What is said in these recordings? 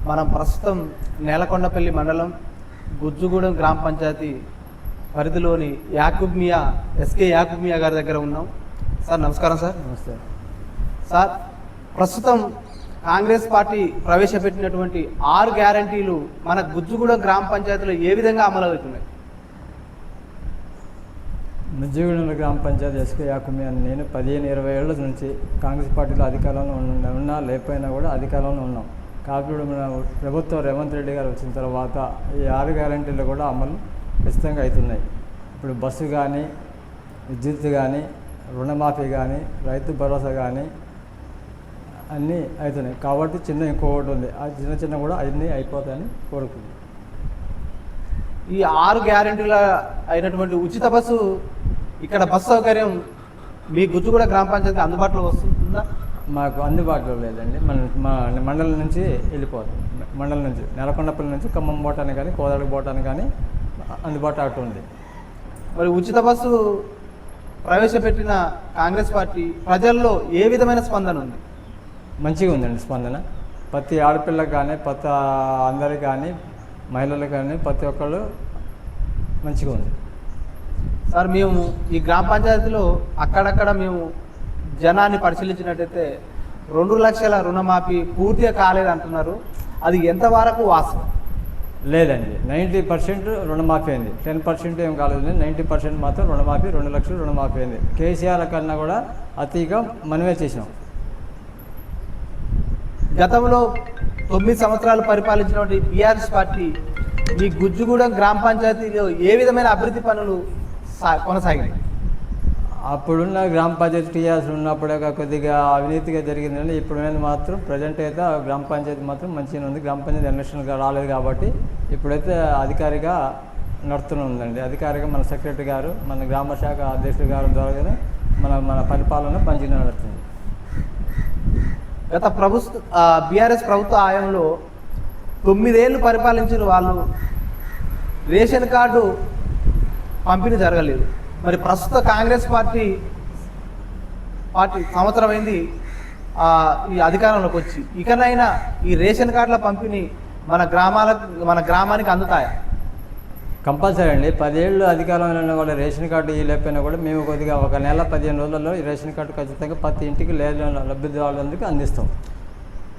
మనం ప్రస్తుతం నేలకొండపల్లి మండలం గుజ్జుగూడెం గ్రామ పంచాయతీ పరిధిలోని ఎస్కే యాకూబ్ మియా గారి దగ్గర ఉన్నాం. సార్ నమస్కారం. సార్ నమస్తే సార్. ప్రస్తుతం కాంగ్రెస్ పార్టీ ప్రవేశపెట్టినటువంటి 6 గ్యారంటీలు మన గుజ్జుగూడెం గ్రామ పంచాయతీలో ఏ విధంగా అమలు అవుతున్నాయి? గుజ్జుగూడెం గ్రామ పంచాయతీ ఎస్కే యాకూబ్ మియా నేను 15-20 ఏళ్ళ నుంచి కాంగ్రెస్ పార్టీలో అధికారంలో ఉన్నా లేకపోయినా కూడా అధికారంలో ఉన్నాం. కాబట్టి మన ప్రభుత్వం రేవంత్ రెడ్డి గారు వచ్చిన తర్వాత ఈ 6 గ్యారంటీలు కూడా అమలు ఖచ్చితంగా అవుతున్నాయి. ఇప్పుడు బస్సు కానీ, విద్యుత్ కానీ, రుణమాఫీ కానీ, రైతు భరోసా కానీ అన్నీ అవుతున్నాయి. కాబట్టి ఇంకొకటి ఉంది, ఆ చిన్న కూడా అన్నీ అయిపోతాయని కోరుకుంది. ఈ 6 గ్యారంటీల అయినటువంటి ఉచిత బస్సు, ఇక్కడ బస్సు సౌకర్యం మీ గుజ్జుగూడెం గ్రామ పంచాయతీకి అందుబాటులో వస్తుందా? మాకు అందుబాటులో లేదండి. మా మండలం నుంచి వెళ్ళిపోతుంది. మండలం నుంచి నేలకొండపల్లి నుంచి ఖమ్మం పోవటానికి కానీ, కోదాడ పోవటానికి కానీ అందుబాటు అటు ఉంది. మరి ఉచిత బస్సు ప్రవేశపెట్టిన కాంగ్రెస్ పార్టీ ప్రజల్లో ఏ విధమైన స్పందన ఉంది? మంచిగా ఉందండి స్పందన. ప్రతి ఆడపిల్లకు కానీ, ప్రతి అందరికి కానీ, మహిళలకు కానీ ప్రతి ఒక్కళ్ళు మంచిగా ఉంది. సార్, మేము ఈ గ్రామ పంచాయతీలో అక్కడక్కడ మేము జనాన్ని పరిశీలించినట్టయితే 2 లక్షల రుణమాఫీ పూర్తిగా కాలేదు అంటున్నారు. అది ఎంతవరకు వాస్తవం? లేదండి, 90% రుణమాఫీ అయింది. 10% ఏం కాలేదు. 90% మాత్రం రుణమాఫీ, 2 లక్షలు రుణమాఫీ అయింది. కేసీఆర్ కన్నా కూడా అతిగా మనమే చేసినాం. గతంలో 9 సంవత్సరాలు పరిపాలించినటువంటి బీఆర్ఎస్ పార్టీ ఈ గుజ్జుగూడెం గ్రామ పంచాయతీలో ఏ విధమైన అభివృద్ధి పనులు కొనసాగినాయి? అప్పుడున్న గ్రామ పంచాయతీ టీఆర్ఎస్ ఉన్నప్పుడే కొద్దిగా అవినీతిగా జరిగిందండి. ఇప్పుడు మాత్రం ప్రజెంట్ అయితే గ్రామ పంచాయతీ మాత్రం మంచిగా ఉంది. గ్రామ పంచాయతీ ఎలక్షన్గా రాలేదు కాబట్టి ఇప్పుడైతే అధికారిగా నడుతూనే ఉందండి. అధికారిగా మన సెక్రటరీ గారు, మన గ్రామ శాఖ అధ్యక్షుడు గారు ద్వారానే మన పరిపాలన మంచిగా నడుస్తుంది. గత బీఆర్ఎస్ ప్రభుత్వ హయాంలో 9 ఏళ్ళు పరిపాలించిన వాళ్ళు రేషన్ కార్డు పంపిణీ జరగలేదు. మరి ప్రస్తుత కాంగ్రెస్ పార్టీ సంవత్సరం అయింది ఈ అధికారంలోకి వచ్చి, ఇకనైనా ఈ రేషన్ కార్డుల పంపిణీ మన గ్రామానికి అందుతాయా? కంపల్సరీ అండి. 10 ఏళ్ళు అధికారంలో ఉన్న వాళ్ళు రేషన్ కార్డు ఇవ్వలేకపోయినా కూడా మేము కొద్దిగా 1 నెల 15 రోజులలో ఈ రేషన్ కార్డు ఖచ్చితంగా ప్రతి ఇంటికి లబ్ధిదారులందుకు అందిస్తాం.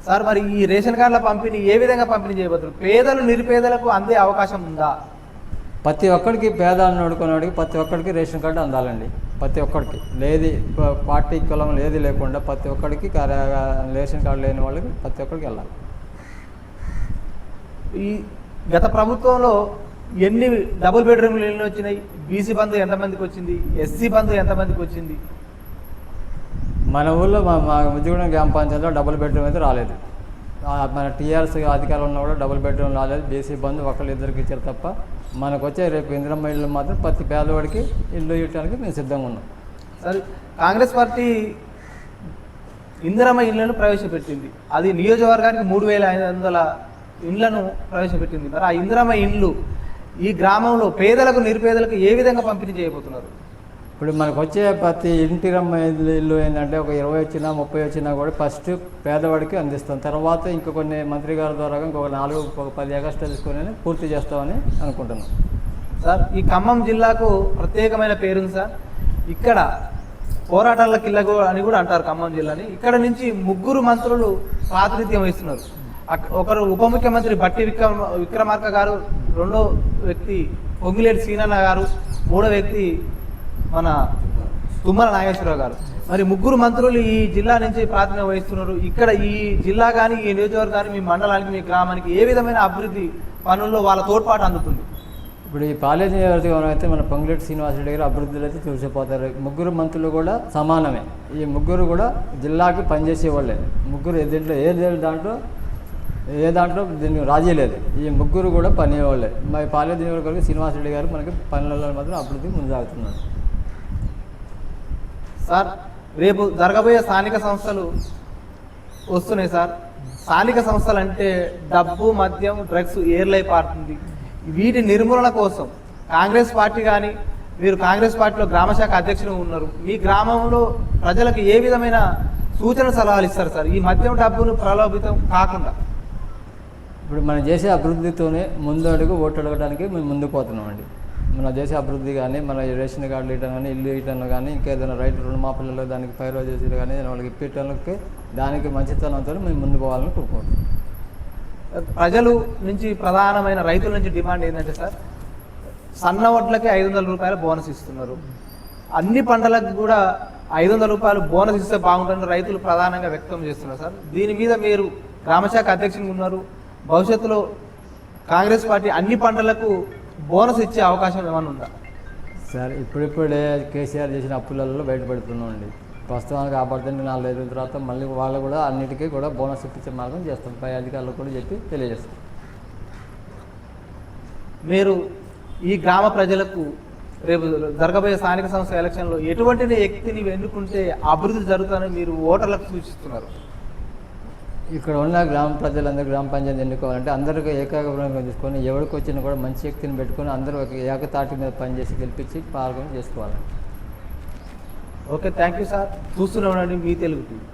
సార్, మరి ఈ రేషన్ కార్డుల పంపిణీ ఏ విధంగా పంపిణీ చేయబోతున్నారు? పేదలు నిరుపేదలకు అందే అవకాశం ఉందా? ప్రతి ఒక్కరికి, పేదలను నడుకునేవాడికి ప్రతి ఒక్కరికి రేషన్ కార్డు అందాలండి. ప్రతి ఒక్కరికి, లేది పార్టీ కులం లేది లేకుండా ప్రతి ఒక్కరికి రేషన్ కార్డు లేని వాళ్ళకి ప్రతి ఒక్కరికి వెళ్ళాలి. ఈ గత ప్రభుత్వంలో ఎన్ని డబుల్ బెడ్రూమ్లు ఇళ్ళు వచ్చినాయి? బీసీ బంధు ఎంతమందికి వచ్చింది? ఎస్సీ బంధు ఎంతమందికి వచ్చింది? మన ఊళ్ళో మా గుజ్జుగూడెం గ్రామ పంచాయతీలో డబుల్ బెడ్రూమ్ అయితే రాలేదు. మన టీఆర్ఎస్ అధికారంలో ఉన్న కూడా డబుల్ బెడ్రూమ్ రాలేదు. బీసీ బంధు ఒకళ్ళిద్దరికి ఇచ్చారు తప్ప మనకు వచ్చే రేపు ఇందిరమ్మ ఇళ్ళు మాత్రం ప్రతి పేదవాడికి ఇల్లు ఇవ్వడానికి మేము సిద్ధంగా ఉన్నాం. సరే, కాంగ్రెస్ పార్టీ ఇందిరమ్మ ఇళ్లను ప్రవేశపెట్టింది. అది నియోజకవర్గానికి 3500 ఇండ్లను ప్రవేశపెట్టింది. మరి ఆ ఇందిరమ్మ ఇండ్లు ఈ గ్రామంలో పేదలకు నిరుపేదలకు ఏ విధంగా పంపిణీ చేయబోతున్నారు? ఇప్పుడు మనకు వచ్చే ప్రతి ఇంటిరమ్మ ఇల్లు ఏంటంటే ఒక 20 వచ్చినా 30 వచ్చినా కూడా ఫస్ట్ పేదవాడికి అందిస్తాం. తర్వాత ఇంకా కొన్ని మంత్రి గారి ద్వారా ఇంకొక 10 ఎగస్ట్రా తీసుకొని పూర్తి చేస్తామని అనుకుంటున్నాం. సార్, ఈ ఖమ్మం జిల్లాకు ప్రత్యేకమైన పేరుంది సార్. ఇక్కడ పోరాటాల కిల్లగు అని కూడా అంటారు ఖమ్మం జిల్లాని. ఇక్కడ నుంచి 3 మంత్రులు ప్రాతినిధ్యం వహిస్తున్నారు. ఒకరు ఉప ముఖ్యమంత్రి బట్టి విక్రమార్క గారు, రెండో వ్యక్తి పొంగిలేటి సీనన్న గారు, మూడో వ్యక్తి మన తుమ్మల నాగేశ్వరరావు గారు. మరి 3 మంత్రులు ఈ జిల్లా నుంచి ప్రాతినిధ్యం వహిస్తున్నారు. ఇక్కడ ఈ జిల్లా కానీ, ఈ నియోజకవర్గానికి, మీ మండలానికి, మీ గ్రామానికి ఏ విధమైన అభివృద్ధి పనుల్లో వాళ్ళ తోడ్పాటు అందుతుంది? ఇప్పుడు ఈ పాలేరు నియోజకవర్గం అయితే మన పొంగిలేటి శ్రీనివాసరెడ్డి గారు అభివృద్ధిలో అయితే చూసిపోతారు. 3 మంత్రులు కూడా సమానమే. ఈ 3 కూడా జిల్లాకి పనిచేసే వాళ్ళే. 3 దీంట్లో ఏ దాంట్లో దీన్ని రాజీ లేదు. ఈ 3 కూడా పనిచేవాళ్ళే. మరి పాలేరు నియోజకవర్గం శ్రీనివాసరెడ్డి గారు మనకి పనులలో మాత్రం అభివృద్ధి ముందుసాగుతున్నారు. సార్, రేపు జరగబోయే స్థానిక సంస్థలు వస్తున్నాయి సార్. స్థానిక సంస్థలు అంటే డబ్బు, మద్యం, డ్రగ్స్ ఏర్లై పారుతుంది. వీటి నిర్మూలన కోసం కాంగ్రెస్ పార్టీ కానీ, మీరు కాంగ్రెస్ పార్టీలో గ్రామశాఖ అధ్యక్షులు ఉన్నారు, మీ గ్రామంలో ప్రజలకు ఏ విధమైన సూచన సలహాలు ఇస్తారు సార్ ఈ మద్యం డబ్బును ప్రలోభితం కాకుండా? ఇప్పుడు మనం చేసే అభివృద్ధితోనే ముందు అడుగు ఓటు అడగడానికి మేము ముందుకు పోతున్నామండి. మన దేశ అభివృద్ధి కానీ, మన రేషన్ కార్డులు ఇవ్వడం కానీ, ఇల్లు ఇవ్వడం కానీ, ఇంకేదైనా రైతు రుణమాఫీలలో దానికి పైరో చేసి కానీ వాళ్ళకి ఇప్పించడానికి దానికి మంచితనంతో మేము ముందు పోవాలని కోరుకుంటున్నాం. ప్రజలు నుంచి ప్రధానమైన రైతుల నుంచి డిమాండ్ ఏంటంటే సార్, సన్న వడ్లకి 500 రూపాయల బోనస్ ఇస్తున్నారు. అన్ని పంటలకు కూడా 500 రూపాయలు బోనస్ ఇస్తే బాగుంటుందని రైతులు ప్రధానంగా వ్యక్తం చేస్తున్నారు సార్. దీని మీద మీరు గ్రామశాఖ అధ్యక్షునిగా ఉన్నారు. భవిష్యత్తులో కాంగ్రెస్ పార్టీ అన్ని పంటలకు బోనస్ ఇచ్చే అవకాశం ఏమైనా ఉందా? సార్ ఇప్పుడిప్పుడే కేసీఆర్ చేసిన అప్పులలో బయటపడుతున్నాం అండి. ప్రస్తుతానికి కాపాడుతుంటే 4-5 రోజుల తర్వాత మళ్ళీ వాళ్ళు కూడా అన్నిటికీ కూడా బోనస్ ఇప్పించే మార్గం చేస్తాం. పై అధికారులకు కూడా చెప్పి తెలియజేస్తాం. మీరు ఈ గ్రామ ప్రజలకు రేపు జరగబోయే స్థానిక సంస్థ ఎలక్షన్లో ఎటువంటి వ్యక్తిని ఎన్నుకుంటే అభివృద్ధి జరుగుతుందని మీరు ఓటర్లకు సూచిస్తున్నారు? ఇక్కడ ఉన్న గ్రామ ప్రజలందరూ గ్రామ పంచాయతీ ఎన్నుకోవాలంటే అందరికీ ఏకాగ్రంగా తీసుకొని ఎవరికి వచ్చినా కూడా మంచి వ్యక్తిని పెట్టుకొని అందరూ ఒక ఏకతాటి మీద పనిచేసి గెలిపించి పాల్గొని చేసుకోవాలి. Okay, thank you sir. చూస్తూనే ఉండండి మీ తెలుగు టీవీ.